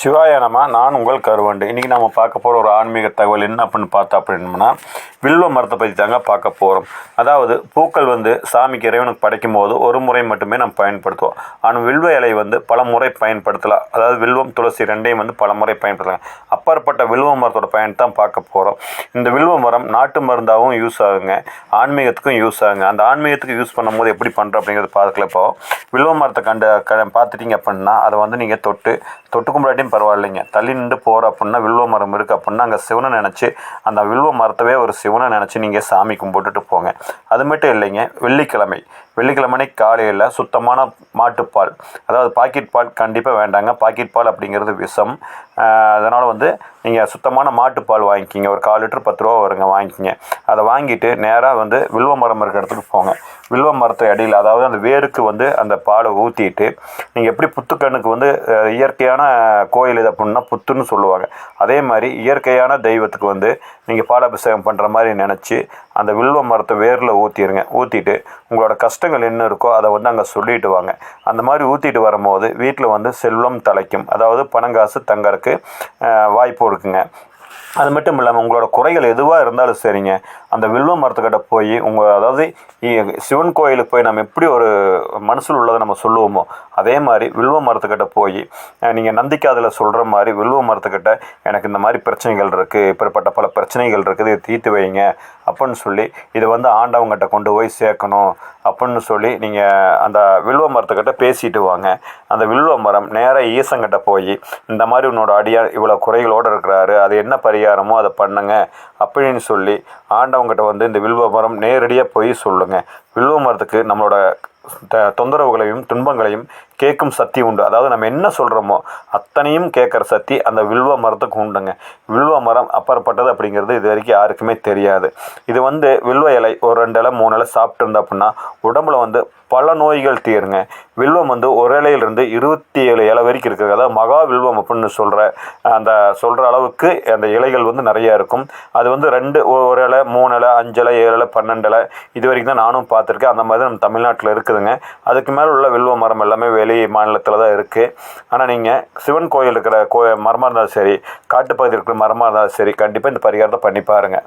சிவாய நம. நான் உங்கள் கருவண்டு. இன்றைக்கி நம்ம பார்க்க போகிற ஒரு ஆன்மீக தகவல் என்ன அப்படின்னு பார்த்தா அப்படின்னா, வில்வ மரத்தை பற்றி தாங்க பார்க்க போகிறோம். அதாவது பூக்கள் சாமிக்கு இறைவனுக்கு படைக்கும் போது ஒரு முறை மட்டுமே நம்ம பயன்படுத்துவோம். ஆனால் வில்வ இலை பல முறை பயன்படுத்தலாம். அதாவது வில்வம் துளசி ரெண்டையும் பல முறை பயன்படுத்தலாம். அப்பாற்பட்ட வில்வ மரத்தோட பயன் தான் பார்க்க போகிறோம். இந்த வில்வ மரம் நாட்டு மருந்தாகவும் யூஸ் ஆகுங்க, ஆன்மீகத்துக்கும் யூஸ் ஆகுங்க. அந்த ஆன்மீகத்துக்கு யூஸ் பண்ணும்போது எப்படி பண்ணுறோம் அப்படிங்கிறத பார்க்கல. இப்போ வில்வ மரத்தை பார்த்துட்டிங்க அப்படின்னா அதை நீங்கள் தொட்டு கும்பிடாட்டியும் பரவாயில்லைங்க, தள்ளி நின்று போகிற அப்படின்னா வில்வ மரம் இருக்குது அப்படின்னா அங்கே சிவனை நினச்சி அந்த வில்வ மரத்தவே ஒரு சிவனை நினச்சி நீங்கள் சாமி கும்பிட்டுட்டு போங்க. அது மட்டும் இல்லைங்க, வெள்ளிக்கிழமை காலையில் சுத்தமான மாட்டுப்பால், அதாவது பாக்கெட் பால் கண்டிப்பாக வேண்டாங்க. பாக்கெட் பால் அப்படிங்கிறது விஷம். அதனால் நீங்கள் சுத்தமான மாட்டுப்பால் வாங்கிக்கிங்க. ஒரு 1/4 லிட்டர் 10 ரூபா வருங்க, வாங்கிக்கிங்க. அதை வாங்கிட்டு நேராக வில்வ மரம் இருக்கிற இடத்துக்கு போங்க. வில்வ மரத்தை அடியில், அதாவது அந்த வேருக்கு அந்த பாலை ஊற்றிட்டு, நீங்கள் எப்படி புத்துக்கண்ணுக்கு இயற்கையான கோயில் இது அப்படின்னா புத்துன்னு சொல்லுவாங்க, அதே மாதிரி இயற்கையான தெய்வத்துக்கு நீங்கள் பாலாபிஷேகம் பண்ணுற மாதிரி நினச்சி அந்த வில்வ மரத்தை வேரில் ஊற்றிடுங்க. ஊற்றிட்டு உங்களோட கஷ்டங்கள் என்ன இருக்கோ அதை அங்கே சொல்லிட்டு வாங்க. அந்த மாதிரி ஊற்றிட்டு வரும்போது வீட்டில் செல்வம் தலைக்கும், அதாவது பணங்காசு தங்கறதுக்கு வாய்ப்பு இருக்குங்க. அது மட்டும் இல்லாமல் உங்களோட குறைகள் எதுவாக இருந்தாலும் சரிங்க, அந்த வில்வ மரத்துக்கிட்ட போய் அதாவது சிவன் கோயிலுக்கு போய் நம்ம எப்படி ஒரு மனசில் உள்ளதை நம்ம சொல்லுவோமோ அதே மாதிரி வில்வ மரத்துக்கிட்ட போய் நீங்கள் நந்திக்காதில் சொல்கிற மாதிரி வில்வ மரத்துக்கிட்ட எனக்கு இந்த மாதிரி பிரச்சனைகள் இருக்குது, இப்படிப்பட்ட பல பிரச்சனைகள் இருக்குது, இதை தீர்த்து வைங்க அப்படின்னு சொல்லி இதை ஆண்டவங்கிட்ட கொண்டு போய் சேர்க்கணும் அப்படின்னு சொல்லி நீங்கள் அந்த வில்வ மரத்துக்கிட்ட பேசிட்டு வாங்க. அந்த வில்வ மரம் நேராக ஈசங்கிட்ட போய் இந்த மாதிரி உன்னோட அடியார் இவ்வளோ குறைகளோடு இருக்கிறாரு, அது என்ன பரிகாரமோ அதை பண்ணுங்க அப்படின்னு சொல்லி ஆண்டவங்கிட்ட இந்த வில்வ மரம் நேரடியாக போய் சொல்லுங்கள். வில்வ மரத்துக்கு நம்மளோட தொந்தரவுகளையும் துன்பங்களையும் கேட்கும் சக்தி உண்டு. அதாவது நம்ம என்ன சொல்கிறோமோ அத்தனையும் கேட்குற சக்தி அந்த வில்வ மரத்துக்கு உண்டுங்க. வில்வ மரம் அப்பாற்பட்டது அப்படிங்கிறது இது வரைக்கும் யாருக்குமே தெரியாது. இது வில்வ இலை ஒரு 2 இலை 3 இலை சாப்பிட்டு இருந்தா அப்படின்னா உடம்புல பல நோய்கள் தீருங்க. வில்வம் ஒரு இலையிலிருந்து 27 இலை வரைக்கும் இருக்குது. அதாவது மகா வில்வம் அப்படின்னு சொல்கிற அளவுக்கு அந்த இலைகள் நிறையா இருக்கும். அது 2 1 இலை 3 இலை 5 இலை 7 இலை 12 இலை இது வரைக்கும் தான் நானும் பார்த்துருக்கேன். அந்த மாதிரி நம்ம தமிழ்நாட்டில் இருக்குதுங்க. அதுக்கு மேலே உள்ள வில்வ மரம் எல்லாமே வெளி மாநிலத்தில் தான் இருக்குது. ஆனால் நீங்கள் சிவன் கோயில் இருக்கிற மரமாக இருந்தாலும் சரி, காட்டுப்பகுதி இருக்கிற மரமாக இருந்தாலும் சரி, கண்டிப்பாக இந்த பரிகாரத்தை பண்ணி பாருங்கள்.